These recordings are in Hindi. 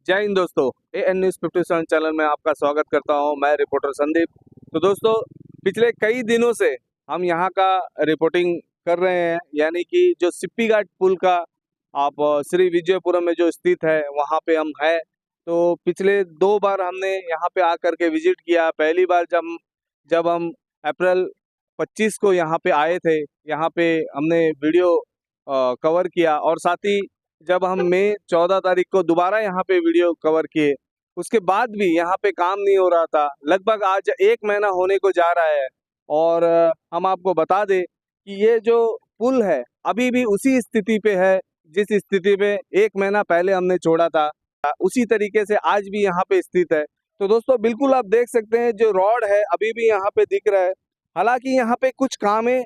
जय हिंद दोस्तों, एएन न्यूज़ 57 चैनल में आपका स्वागत करता हूं। मैं रिपोर्टर संदीप। तो दोस्तों, पिछले कई दिनों से हम यहां का रिपोर्टिंग कर रहे हैं, यानी कि जो सिप्पी घाट पुल का आप श्री विजयपुरम में जो स्थित है वहां पे हम हैं। तो पिछले 2 बार हमने यहां पे आकर के विजिट किया। पहली बार जब हम अप्रैल 25 को यहां पे आए थे, यहां पे हमने वीडियो कवर किया, और साथ ही जब हम मई 14 तारीख को दोबारा यहाँ पे वीडियो कवर किए, उसके बाद भी यहाँ पे काम नहीं हो रहा था। लगभग आज 1 महीना होने को जा रहा है, और हम आपको बता दें कि ये जो पुल है अभी भी उसी स्थिति पे है जिस स्थिति में 1 महीना पहले हमने छोड़ा था। उसी तरीके से आज भी यहाँ पे स्थित है। तो दोस्तों, बिल्कुल आप देख सकते हैं जो रोड है अभी भी यहाँ पे दिख रहा है। हालांकि यहाँ पे कुछ कामें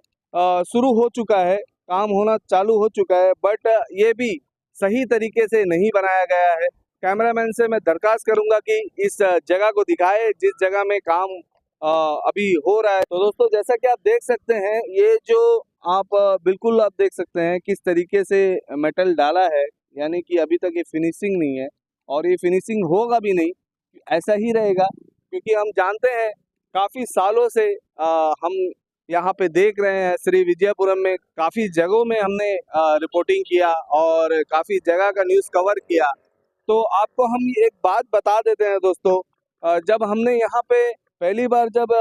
शुरू हो चुका है, काम होना चालू हो चुका है, बट ये भी सही तरीके से नहीं बनाया गया है। कैमरामैन से मैं दरखास्त करूंगा कि इस जगह को दिखाए जिस जगह में काम अभी हो रहा है। तो दोस्तों, जैसा कि आप देख सकते हैं, ये जो आप बिल्कुल आप देख सकते हैं किस तरीके से मेटल डाला है, यानी कि अभी तक ये फिनिशिंग नहीं है, और ये फिनिशिंग होगा भी नहीं, ऐसा ही रहेगा। क्योंकि हम जानते हैं काफ़ी सालों से हम यहाँ पे देख रहे हैं श्री विजयपुरम में काफ़ी जगहों में हमने रिपोर्टिंग किया और काफ़ी जगह का न्यूज़ कवर किया। तो आपको हम एक बात बता देते हैं दोस्तों, जब हमने यहाँ पे पहली बार जब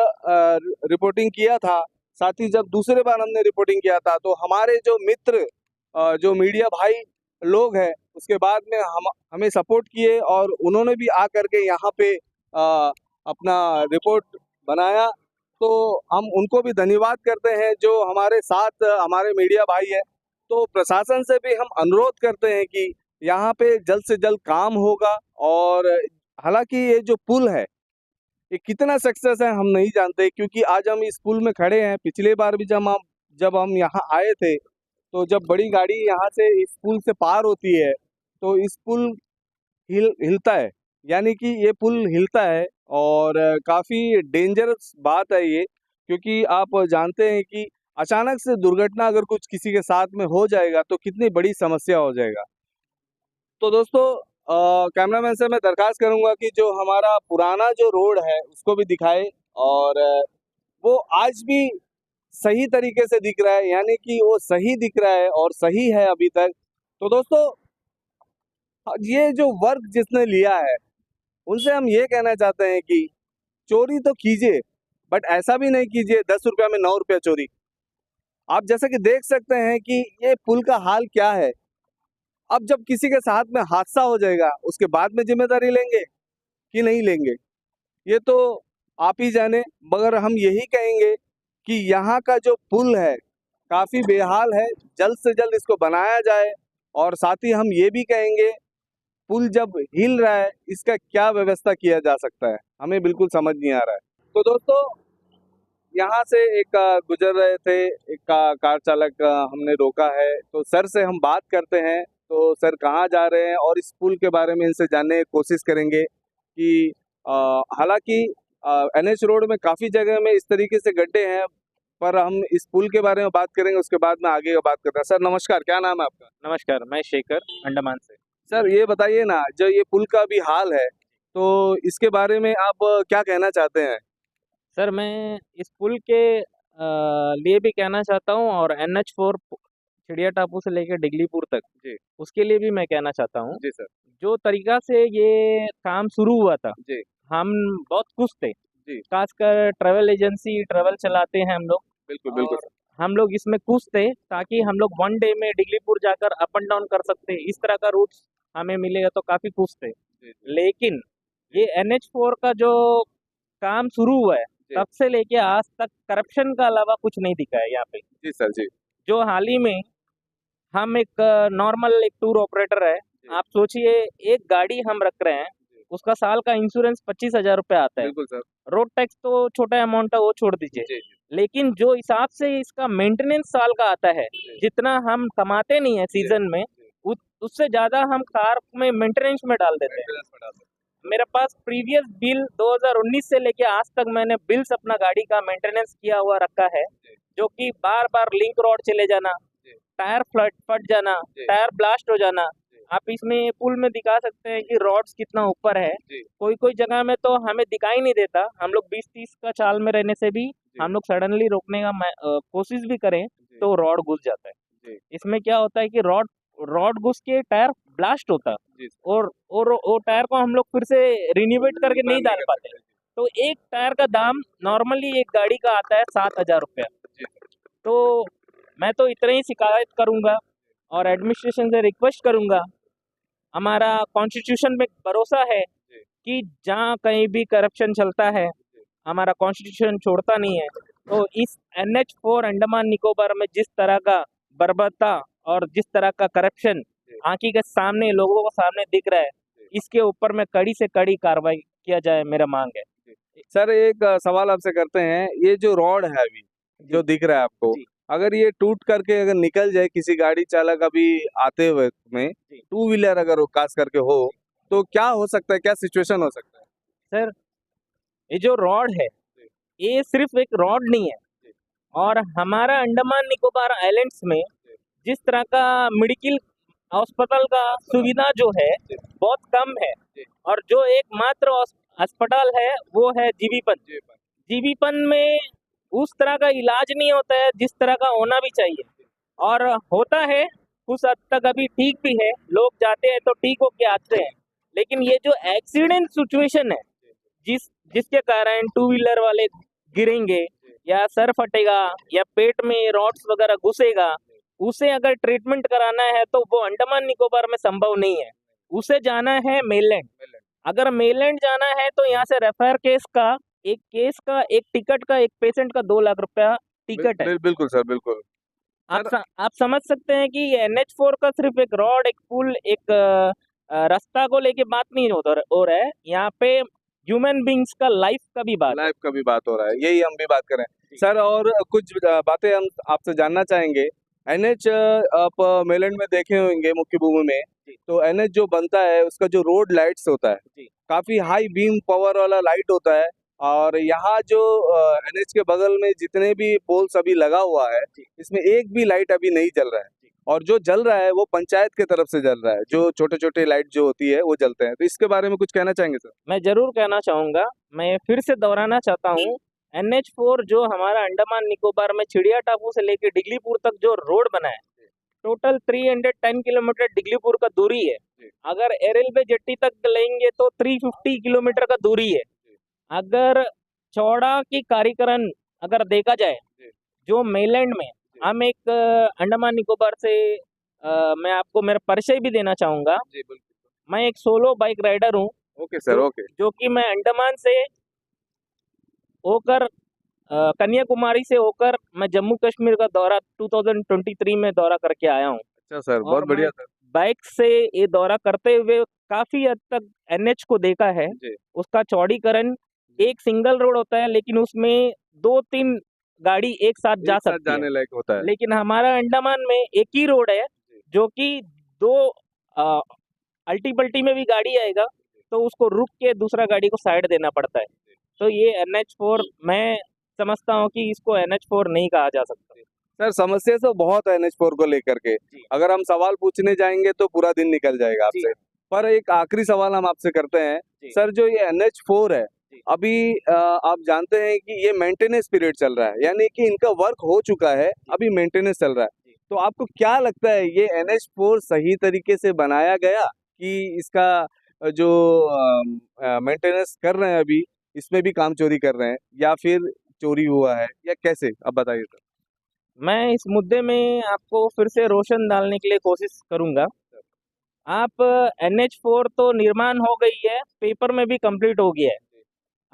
रिपोर्टिंग किया था, साथ ही जब दूसरे बार हमने रिपोर्टिंग किया था, तो हमारे जो मित्र जो मीडिया भाई लोग हैं, उसके बाद में हमें सपोर्ट किए, और उन्होंने भी आ करके यहाँ पे अपना रिपोर्ट बनाया। तो हम उनको भी धन्यवाद करते हैं जो हमारे साथ हमारे मीडिया भाई है। तो प्रशासन से भी हम अनुरोध करते हैं कि यहाँ पे जल्द से जल्द काम होगा। और हालांकि ये जो पुल है ये कितना सक्सेस है हम नहीं जानते, क्योंकि आज हम इस पुल में खड़े हैं। पिछले बार भी जब हम यहाँ आए थे, तो जब बड़ी गाड़ी यहाँ से इस पुल से पार होती है तो इस पुल हिलता है, यानी कि ये पुल हिलता है। और काफ़ी डेंजरस बात है ये, क्योंकि आप जानते हैं कि अचानक से दुर्घटना अगर कुछ किसी के साथ में हो जाएगा तो कितनी बड़ी समस्या हो जाएगा। तो दोस्तों, कैमरामैन से मैं दरखास्त करूंगा कि जो हमारा पुराना जो रोड है उसको भी दिखाए, और वो आज भी सही तरीके से दिख रहा है, यानी कि वो सही दिख रहा है और सही है अभी तक। तो दोस्तों, ये जो वर्क जिसने लिया है उनसे हम ये कहना चाहते हैं कि चोरी तो कीजिए, बट ऐसा भी नहीं कीजिए 10 रुपया में 9 रुपया चोरी। आप जैसा कि देख सकते हैं कि ये पुल का हाल क्या है। अब जब किसी के साथ में हादसा हो जाएगा उसके बाद में जिम्मेदारी लेंगे कि नहीं लेंगे, ये तो आप ही जाने। मगर हम यही कहेंगे कि यहाँ का जो पुल है काफ़ी बेहाल है, जल्द से जल्द इसको बनाया जाए। और साथ ही हम ये भी कहेंगे, पुल जब हिल रहा है इसका क्या व्यवस्था किया जा सकता है, हमें बिल्कुल समझ नहीं आ रहा है। तो दोस्तों, यहाँ से एक गुजर रहे थे, एक कार चालक हमने रोका है, तो सर से हम बात करते हैं। तो सर कहाँ जा रहे हैं, और इस पुल के बारे में इनसे जानने की कोशिश करेंगे कि हालांकि एनएच रोड में काफ़ी जगह में इस तरीके से गड्ढे हैं, पर हम इस पुल के बारे में बात करेंगे, उसके बाद में आगे का बात करते हैं। सर नमस्कार, क्या नाम है आपका? नमस्कार, मैं शेखर अंडमान से। सर ये बताइए ना, जो ये पुल का भी हाल है, तो इसके बारे में आप क्या कहना चाहते हैं? सर, मैं इस पुल के लिए भी कहना चाहता हूँ, और NH4 चिड़िया टापू से लेकर डिगलीपुर तक जी उसके लिए भी मैं कहना चाहता हूँ। जी सर। जो तरीका से ये काम शुरू हुआ था, जी हम बहुत खुश थे। जी खासकर ट्रैवल एजेंसी ट्रैवल चलाते हैं हम लोग, बिल्कुल बिल्कुल और सर। हम लोग इसमें खुश थे ताकि हम लोग 1 डे में डिगलीपुर जाकर अप एंड डाउन कर सकते। इस तरह का रूट्स हमें मिलेगा तो काफ़ी खुश थे। जी जी लेकिन ये NH4 का जो काम शुरू हुआ है, जी तब से लेके आज तक करप्शन का अलावा कुछ नहीं दिखा है यहाँ पे। जी सर। जी जो हाल ही में हम एक नॉर्मल एक टूर ऑपरेटर है, जी आप सोचिए, एक गाड़ी हम रख रहे हैं, जी उसका साल का इंश्योरेंस 25,000 रुपये आता है। बिल्कुल सर। रोड टैक्स तो छोटा अमाउंट है, वो छोड़ दीजिए। जी जी लेकिन जो हिसाब से इसका मेंटेनेंस साल का आता है, जी जितना हम कमाते नहीं है जी सीजन में, जी उससे ज्यादा हम कार में मेंटेनेंस में डाल देते हैं। मेंटेनेंस में डाल सकते मेरे पास प्रीवियस बिल 2019 से लेके आज तक मैंने बिल्स अपना गाड़ी का मेंटेनेंस किया हुआ रखा है, जी जो कि बार बार लिंक रोड चले जाना, जी टायर फट फट जाना, जी टायर ब्लास्ट हो जाना, जी आप इसमें पुल में दिखा सकते हैं कि रॉड्स कितना ऊपर है। जी। कोई कोई जगह में तो हमें दिखाई नहीं देता, हम लोग 20-30 का चाल में रहने से भी जी। हम लोग सडनली रोकने का कोशिश भी करें जी। तो रॉड घुस जाता है। जी। इसमें क्या होता है कि रॉड रॉड घुस के टायर ब्लास्ट होता है जी। और वो टायर को हम लोग फिर से रिन्यूवेट करके नहीं रिपेयर डाल कर पाते। सकते। तो एक टायर का दाम नॉर्मली एक गाड़ी का आता है 7,000 रुपया। जी। तो मैं तो इतना ही शिकायत करूंगा और एडमिनिस्ट्रेशन से रिक्वेस्ट करूंगा, हमारा कॉन्स्टिट्यूशन में भरोसा है जी। कि जहाँ कहीं भी करप्शन चलता है हमारा कॉन्स्टिट्यूशन छोड़ता नहीं है। तो इस NH4 अंडमान निकोबार में जिस तरह का बर्बरता और जिस तरह का करप्शन जी। आंखी के सामने लोगों को सामने दिख रहा है, जी। इसके ऊपर में कड़ी से कड़ी कार्रवाई किया जाए, मेरा मांग है। सर एक सवाल आपसे करते हैं, ये जो रॉड है अभी जो जी दिख रहा है आपको, जी अगर ये टूट करके अगर निकल जाए किसी गाड़ी चालक अभी आते हुए में, जी टू व्हीलर अगर वो खास करके हो, तो क्या हो सकता है, क्या सिचुएशन हो सकता है? सर, ये जो रॉड है ये सिर्फ एक रॉड नहीं है। जी। और हमारा अंडमान निकोबार आइलैंड्स में जी। जिस तरह का मेडिकल अस्पताल का सुविधा जो है जी। बहुत कम है। जी। और जो एकमात्र अस्पताल है वो है जीबीपन। जी। जीबीपन में उस तरह का इलाज नहीं होता है जिस तरह का होना भी चाहिए, और होता है कुछ हद तक अभी ठीक भी है, लोग जाते हैं तो ठीक होके आते हैं। लेकिन ये जो एक्सीडेंट सिचुएशन है जिसके कारण टू व्हीलर वाले गिरेंगे या सर फटेगा या पेट में रॉड्स वगैरह घुसेगा, उसे अगर ट्रीटमेंट कराना है तो वो अंडमान निकोबार में संभव नहीं है। उसे जाना है मेनलैंड। अगर मेनलैंड जाना है तो यहाँ से रेफर केस का एक टिकट का एक पेशेंट का 2 लाख रुपया टिकट है। बिल्कुल सर, बिल्कुल। सर आप समझ सकते हैं कि NH4 का सिर्फ एक रॉड, एक पुल, एक रास्ता को लेके बात नहीं हो रहा है, यहाँ पे ह्यूमन बींग्स का लाइफ का भी बात है। लाइव का भी बात हो रहा है, यही हम भी बात करें सर। और कुछ बातें हम आपसे जानना चाहेंगे। एनएच आप मेलैंड में देखे होंगे मुख्य भूमि में, तो एनएच जो बनता है उसका जो रोड लाइट्स होता है काफी हाई बीम पावर वाला लाइट होता है। और यहाँ जो एनएच के बगल में जितने भी पोल्स अभी लगा हुआ है, इसमें एक भी लाइट अभी नहीं जल रहा है। और जो जल रहा है वो पंचायत के तरफ से जल रहा है, जो छोटे छोटे लाइट जो होती है वो जलते हैं। तो इसके बारे में कुछ कहना चाहेंगे सर? मैं जरूर कहना चाहूंगा, मैं फिर से दोहराना चाहता हूँ, NH4 जो हमारा अंडमान निकोबार में चिड़िया टापू से लेकर डिगलीपुर तक जो रोड बना है, टोटल 310 किलोमीटर डिगलीपुर का दूरी है। अगर एरेलवे जेट्टी तक लेंगे तो 350 किलोमीटर का दूरी है। अगर चौड़ा की कार्यकरण अगर देखा जाए, जो मेलैंड में हम एक अंडमान निकोबार से मैं आपको मेरा परिचय भी देना चाहूंगा। मैं एक सोलो बाइक राइडर हूँ। Okay sir, okay. जो कि मैं अंडमान से होकर कन्याकुमारी से होकर मैं जम्मू कश्मीर का दौरा 2023 में दौरा करके आया हूँ। अच्छा सर, और बहुत मैं बढ़िया सर। बाइक से ये दौरा करते हुए काफी हद तक NH को देखा है। उसका चौड़ीकरण, एक सिंगल रोड होता है लेकिन उसमें 2-3 गाड़ी एक साथ जा सकती है, जाने लायक होता है। लेकिन हमारा अंडमान में एक ही रोड है जो कि 2 अल्टी पल्टी में भी गाड़ी आएगा तो उसको रुक के दूसरा गाड़ी को साइड देना पड़ता है। तो ये NH4 मैं समझता हूँ कि इसको NH4 नहीं कहा जा सकता। सर समस्या तो बहुत है NH4 को लेकर के, अगर हम सवाल पूछने जाएंगे तो पूरा दिन निकल जाएगा आपसे। पर एक आखिरी सवाल हम आपसे करते हैं सर, जो ये NH4 है अभी आप जानते हैं कि ये मेंटेनेंस पीरियड चल रहा है, यानी कि इनका वर्क हो चुका है, अभी मेंटेनेंस चल रहा है। तो आपको क्या लगता है ये NH4 सही तरीके से बनाया गया कि इसका जो मेंटेनेंस कर रहे हैं अभी इसमें भी काम चोरी कर रहे हैं, या फिर चोरी हुआ है, या कैसे, आप बताइए सर। मैं इस मुद्दे में आपको फिर से रोशन डालने के लिए कोशिश करूंगा। आप NH4 तो निर्माण हो गई है, पेपर में भी कंप्लीट हो गया है।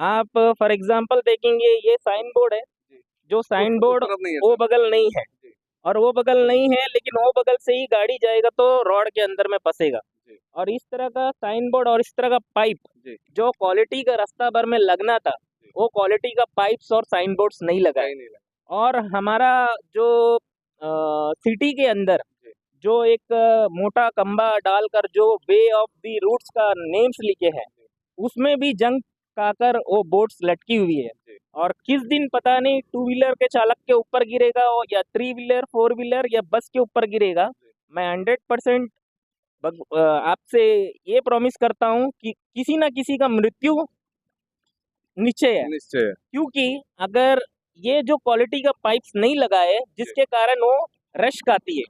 आप फॉर एग्जांपल देखेंगे ये साइन बोर्ड है, जो साइन बोर्ड वो बगल नहीं है, और वो बगल नहीं है लेकिन वो बगल से ही गाड़ी जाएगा तो रोड के अंदर में फंसेगा। और इस तरह का साइन बोर्ड और इस तरह का पाइप जो क्वालिटी का रास्ता भर में लगना था, वो क्वालिटी का पाइप्स और साइन बोर्ड्स नहीं लगा है। और हमारा जो सिटी के अंदर जो एक मोटा खंबा डालकर जो वे ऑफ दी रूट्स का नेम्स लिखे हैं, उसमें भी जंग काकर वो बोर्ड्स लटकी हुई है। और किस दिन पता नहीं टू व्हीलर के चालक के ऊपर गिरेगा या 3 व्हीलर 4 व्हीलर या बस के ऊपर गिरेगा। मैं 100% आपसे ये प्रॉमिस करता हूँ कि किसी ना किसी का मृत्यु निश्चय है, निश्चय। क्योंकि अगर ये जो क्वालिटी का पाइप्स नहीं लगाए जिसके कारण वो रश्क आती है,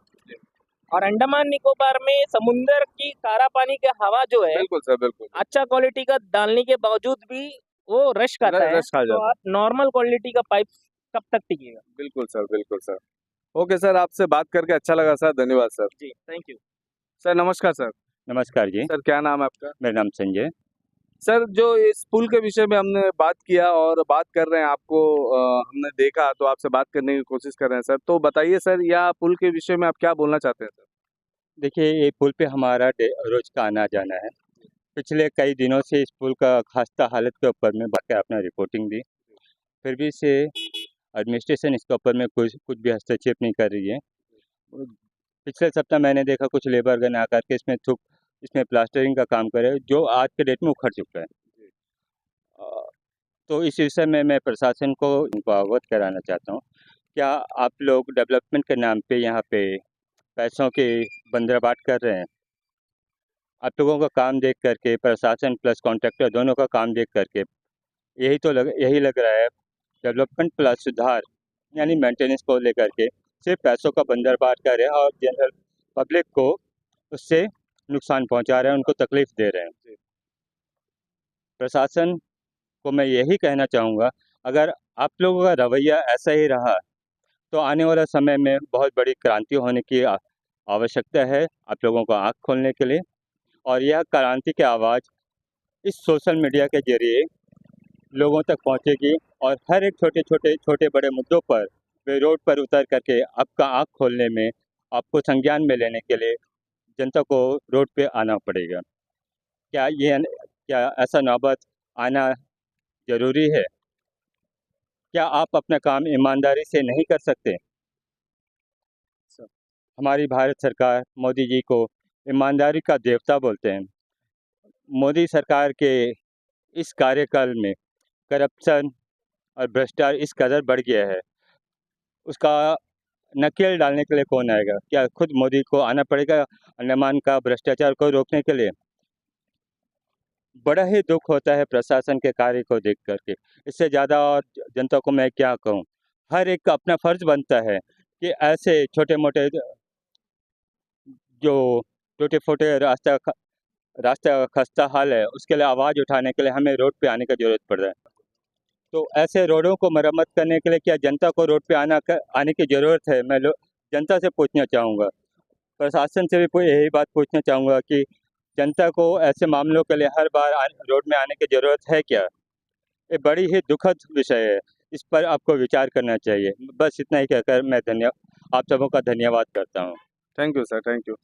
और अंडमान निकोबार में समुंदर की खारा पानी की हवा जो है बिल्कुल सर, बिल्कुल। अच्छा क्वालिटी का डालने के बावजूद भी वो रश्क आता है, रश खा तो जाता है। आप नॉर्मल क्वालिटी का पाइप कब तक टिकेगा। बिल्कुल सर, बिल्कुल सर। ओके सर, आपसे बात करके अच्छा लगा सर, धन्यवाद सर। जी, थैंक यू। सर नमस्कार सर। नमस्कार जी, सर क्या नाम है आपका? मेरा नाम संजय। सर जो इस पुल के विषय में हमने बात किया और बात कर रहे हैं, आपको हमने देखा तो आपसे बात करने की कोशिश कर रहे हैं सर। तो बताइए सर, यह पुल के विषय में आप क्या बोलना चाहते हैं सर? देखिए, ये पुल पे हमारा रोज का आना-जाना है। पिछले कई दिनों से इस पुल का खस्ता हालत के ऊपर में बाकायदा अपना रिपोर्टिंग दी। फिर भी से एडमिनिस्ट्रेशन इसके ऊपर में कुछ कुछ भी हस्तक्षेप नहीं कर रही है। पिछले सप्ताह मैंने देखा कुछ लेबरगण आकर के इसमें प्लास्टरिंग का काम कर रहे हैं, जो आज के डेट में उखड़ चुका है। तो इस विषय में मैं प्रशासन को इनको अवगत कराना चाहता हूँ। क्या आप लोग डेवलपमेंट के नाम पे यहाँ पे पैसों की बंदरबाट कर रहे हैं? आप लोगों का काम देख करके, प्रशासन प्लस कॉन्ट्रैक्टर दोनों का काम देख करके यही लग रहा है, डेवलपमेंट प्लस सुधार यानी मेंटेनेंस को लेकर के सिर्फ पैसों का बंदरबाट कर रहे हैं और जनरल पब्लिक को उससे नुकसान पहुंचा रहे हैं, उनको तकलीफ दे रहे हैं। प्रशासन को मैं यही कहना चाहूँगा, अगर आप लोगों का रवैया ऐसा ही रहा तो आने वाला समय में बहुत बड़ी क्रांति होने की आवश्यकता है आप लोगों को आँख खोलने के लिए। और यह क्रांति की आवाज़ इस सोशल मीडिया के जरिए लोगों तक पहुंचेगी और हर एक छोटे बड़े मुद्दों पर वे रोड पर उतर करके आपका आँख खोलने में, आपको संज्ञान में लेने के लिए जनता को रोड पे आना पड़ेगा। क्या ऐसा नौबत आना ज़रूरी है? क्या आप अपना काम ईमानदारी से नहीं कर सकते? हमारी भारत सरकार मोदी जी को ईमानदारी का देवता बोलते हैं। मोदी सरकार के इस कार्यकाल में करप्शन और भ्रष्टाचार इस कदर बढ़ गया है, उसका नकेल डालने के लिए कौन आएगा? क्या खुद मोदी को आना पड़ेगा अंडमान का भ्रष्टाचार को रोकने के लिए? बड़ा ही दुख होता है प्रशासन के कार्य को देख करके। इससे ज़्यादा और जनता को मैं क्या कहूँ? हर एक का अपना फर्ज बनता है कि ऐसे छोटे-मोटे जो टूटे-फूटे रास्ता खस्ता हाल है, उसके लिए आवाज़ उठाने के लिए हमें रोड पे आने की ज़रूरत पड़ रहा है। तो ऐसे रोडों को मरम्मत करने के लिए क्या जनता को रोड पे आने की ज़रूरत है? मैं जनता से पूछना चाहूँगा। प्रशासन से भी यही बात पूछना चाहूँगा कि जनता को ऐसे मामलों के लिए हर बार रोड में आने की ज़रूरत है क्या? ये बड़ी ही दुखद विषय है, इस पर आपको विचार करना चाहिए। बस इतना ही कहकर मैं आप सबों का धन्यवाद करता हूँ। Thank you sir, thank you.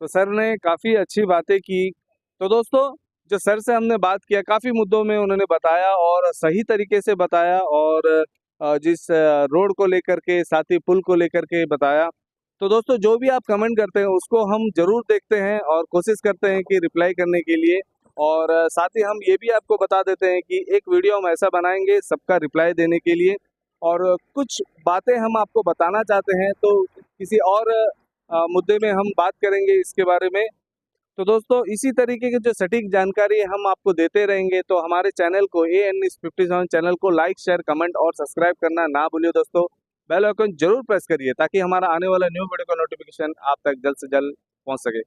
तो सर ने काफ़ी अच्छी बातें की। तो दोस्तों, जो सर से हमने बात किया, काफ़ी मुद्दों में उन्होंने बताया और सही तरीके से बताया, और जिस रोड को लेकर के, साथ ही पुल को लेकर के बताया। तो दोस्तों, जो भी आप कमेंट करते हैं उसको हम ज़रूर देखते हैं और कोशिश करते हैं कि रिप्लाई करने के लिए। और साथ ही हम ये भी आपको बता देते हैं कि एक वीडियो हम ऐसा बनाएंगे सबका रिप्लाई देने के लिए, और कुछ बातें हम आपको बताना चाहते हैं तो किसी और मुद्दे में हम बात करेंगे इसके बारे में। तो दोस्तों, इसी तरीके की जो सटीक जानकारी हम आपको देते रहेंगे। तो हमारे चैनल को, AN News 57 चैनल को लाइक, शेयर, कमेंट और सब्सक्राइब करना ना भूलिए दोस्तों। बेल आइकन जरूर प्रेस करिए ताकि हमारा आने वाला न्यू वीडियो का नोटिफिकेशन आप तक जल्द से जल्द पहुंच सके।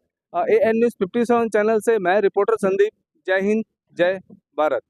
AN News 57 चैनल से मैं रिपोर्टर संदीप। जय हिंद, जय भारत।